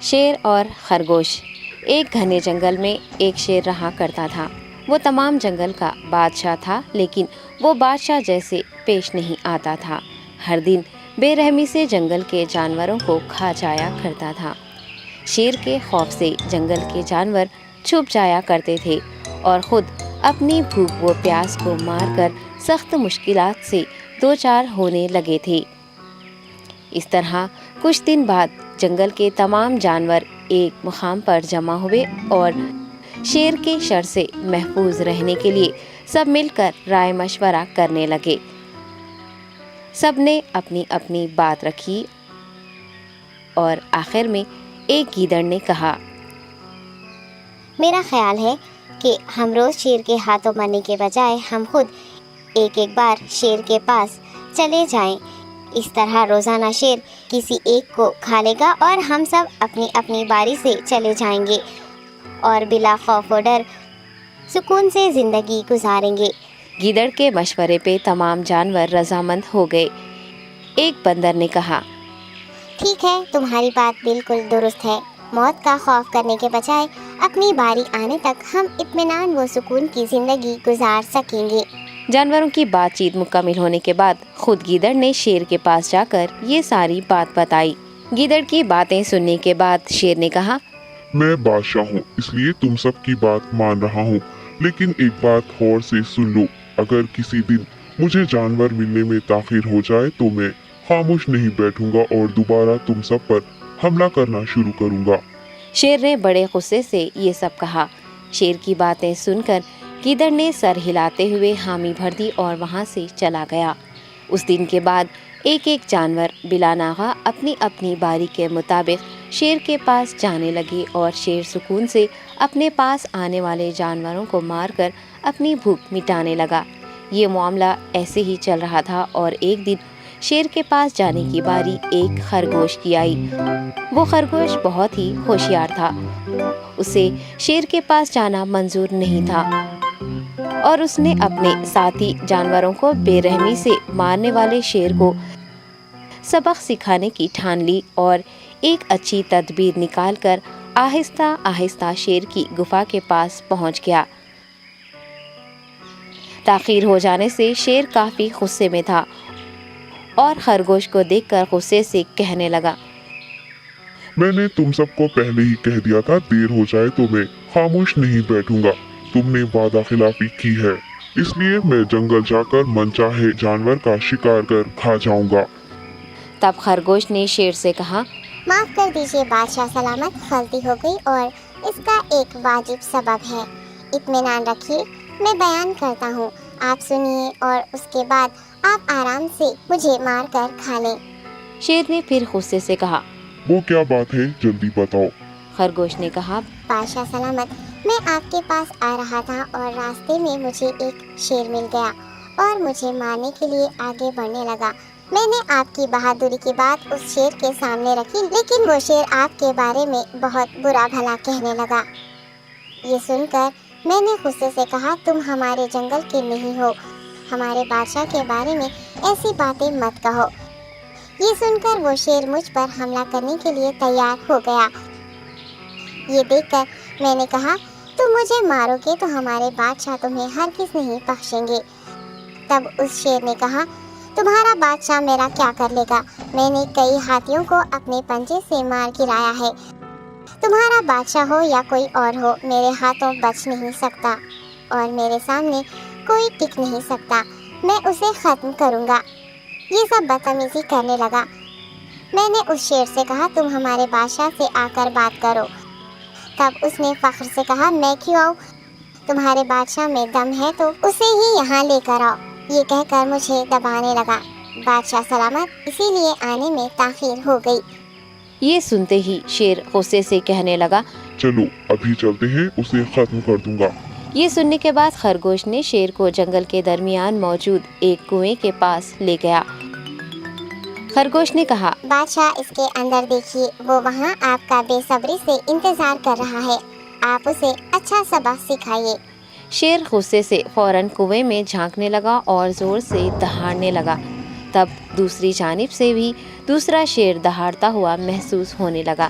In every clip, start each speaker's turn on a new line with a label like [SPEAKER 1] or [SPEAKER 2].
[SPEAKER 1] شیر اور خرگوش۔ ایک گھنے جنگل میں ایک شیر رہا کرتا تھا۔ وہ تمام جنگل کا بادشاہ تھا، لیکن وہ بادشاہ جیسے پیش نہیں آتا تھا۔ ہر دن بے رحمی سے جنگل کے جانوروں کو کھا جایا کرتا تھا۔ شیر کے خوف سے جنگل کے جانور چھپ جایا کرتے تھے اور خود اپنی بھوک و پیاس کو مار کر سخت مشکلات سے دوچار ہونے لگے تھے۔ اس طرح کچھ دن بعد جنگل کے تمام جانور ایک مقام پر جمع ہوئے اور شیر کے شر سے محفوظ رہنے کے لیے سب مل کر رائے مشورہ کرنے لگے۔ سب نے اپنی اپنی بات رکھی اور آخر میں ایک گیدڑ نے کہا،
[SPEAKER 2] میرا خیال ہے کہ ہم روز شیر کے ہاتھوں مرنے کے بجائے ہم خود ایک بار شیر کے پاس چلے جائیں۔ اس طرح روزانہ شیر کسی ایک کو کھا لے گا اور ہم سب اپنی اپنی باری سے چلے جائیں گے اور بلا خوف و ڈر سکون سے زندگی گزاریں گے۔
[SPEAKER 1] گیدڑ کے مشورے پہ تمام جانور رضامند ہو گئے۔ ایک بندر نے کہا،
[SPEAKER 2] ٹھیک ہے، تمہاری بات بالکل درست ہے۔ موت کا خوف کرنے کے بجائے اپنی باری آنے تک ہم اطمینان و سکون کی زندگی گزار سکیں گے۔
[SPEAKER 1] جانوروں کی بات چیت مکمل ہونے کے بعد خود گیدڑ نے شیر کے پاس جا کر یہ ساری بات بتائی۔ گیدڑ کی باتیں سننے کے بعد شیر نے کہا،
[SPEAKER 3] میں بادشاہ ہوں، اس لیے تم سب کی بات مان رہا ہوں، لیکن ایک بات غور سے سن لو۔ اگر کسی دن مجھے جانور ملنے میں تاخیر ہو جائے تو میں خاموش نہیں بیٹھوں گا اور دوبارہ تم سب پر حملہ کرنا شروع کروں گا۔
[SPEAKER 1] شیر نے بڑے غصے سے یہ سب کہا۔ شیر کی باتیں سن کر گیدڑ نے سر ہلاتے ہوئے حامی بھر دی اور وہاں سے چلا گیا۔ اس دن کے بعد ایک ایک جانور بلا ناغہ اپنی اپنی باری کے مطابق شیر کے پاس جانے لگے اور شیر سکون سے اپنے پاس آنے والے جانوروں کو مار کر اپنی بھوک مٹانے لگا۔ یہ معاملہ ایسے ہی چل رہا تھا اور ایک دن شیر کے پاس جانے کی باری ایک خرگوش کی آئی۔ وہ خرگوش بہت ہی ہوشیار تھا۔ اسے شیر کے پاس جانا منظور نہیں تھا اور اس نے اپنے ساتھی جانوروں کو بے رحمی سے مارنے والے شیر کو سبق سکھانے کی ٹھان لی اور ایک اچھی تدبیر نکال کر آہستہ آہستہ شیر کی گفا کے پاس پہنچ گیا۔ تاخیر ہو جانے سے شیر کافی غصے میں تھا اور خرگوش کو دیکھ کر غصے سے کہنے لگا،
[SPEAKER 3] میں نے تم سب کو پہلے ہی کہہ دیا تھا، دیر ہو جائے تو میں خاموش نہیں بیٹھوں گا۔ تم نے وعدہ خلافی کی ہے، اس لیے میں جنگل جا کر من چاہے جانور کا شکار کر کھا جاؤں گا۔
[SPEAKER 1] تب خرگوش نے شیر سے کہا،
[SPEAKER 2] معاف کر دیجیے بادشاہ سلامت، غلطی ہو گئی اور اس کا ایک واجب سبب ہے۔ اطمینان رکھیے، میں بیان کرتا ہوں، آپ سنیے اور اس کے بعد آپ آرام سے مجھے مار کر کھا لیں۔
[SPEAKER 1] شیر نے پھر غصے سے کہا،
[SPEAKER 3] وہ کیا بات ہے، جلدی بتاؤ۔
[SPEAKER 1] خرگوش نے کہا،
[SPEAKER 2] بادشاہ سلامت، میں آپ کے پاس آ رہا تھا اور راستے میں مجھے ایک شیر مل گیا اور مجھے مارنے کے لیے آگے بڑھنے لگا۔ میں نے آپ کی بہادری کی بات اس شیر کے سامنے رکھی، لیکن وہ شیر آپ کے بارے میں بہت برا بھلا کہنے لگا۔ یہ سن کر میں نے غصے سے کہا، تم ہمارے جنگل کے نہیں ہو، ہمارے بادشاہ کے بارے میں ایسی باتیں مت کہو۔ یہ سن کر وہ شیر مجھ پر حملہ کرنے کے لیے تیار ہو گیا۔ یہ دیکھ کر میں نے کہا، تم مجھے مارو گے تو ہمارے بادشاہ تمہیں ہرگز نہیں بخشیں گے۔ تب اس شیر نے کہا، تمہارا بادشاہ میرا کیا کر لے گا؟ میں نے کئی ہاتھیوں کو اپنے پنجے سے مار گرایا ہے، تمہارا بادشاہ ہو یا کوئی اور ہو، میرے ہاتھوں بچ نہیں سکتا اور میرے سامنے کوئی ٹک نہیں سکتا، میں اسے ختم کروں گا۔ یہ سب بدتمیزی کرنے لگا۔ میں نے اس شیر سے کہا، تم ہمارے بادشاہ سے آ کر بات کرو۔ تب اس نے فخر سے کہا، میں کیوں آؤں؟ تمہارے بادشاہ میں دم ہے تو اسے ہی یہاں لے کر آؤ۔ یہ کہہ کر مجھے دبانے لگا۔ بادشاہ سلامت، اسی لیے آنے میں تاخیر ہو گئی۔
[SPEAKER 1] یہ سنتے ہی شیر غصے سے کہنے لگا،
[SPEAKER 3] چلو ابھی چلتے ہیں، اسے ختم کر دوں گا۔
[SPEAKER 1] یہ سننے کے بعد خرگوش نے شیر کو جنگل کے درمیان موجود ایک کنویں کے پاس لے گیا۔ خرگوش نے کہا،
[SPEAKER 2] بادشاہ اس کے اندر دیکھیے، وہ وہاں آپ کا بے صبری سے انتظار کر رہا ہے، آپ اسے اچھا سبق سکھائیے۔
[SPEAKER 1] شیر غصے سے فوراً کنویں میں جھانکنے لگا اور زور سے دہاڑنے لگا۔ تب دوسری جانب سے بھی دوسرا شیر دہاڑتا ہوا محسوس ہونے لگا۔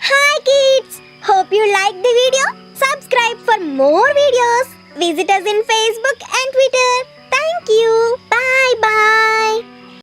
[SPEAKER 4] Hi kids! Hope you liked the video. Subscribe for more videos. Visit us in Facebook and Twitter. Thank you. Bye bye.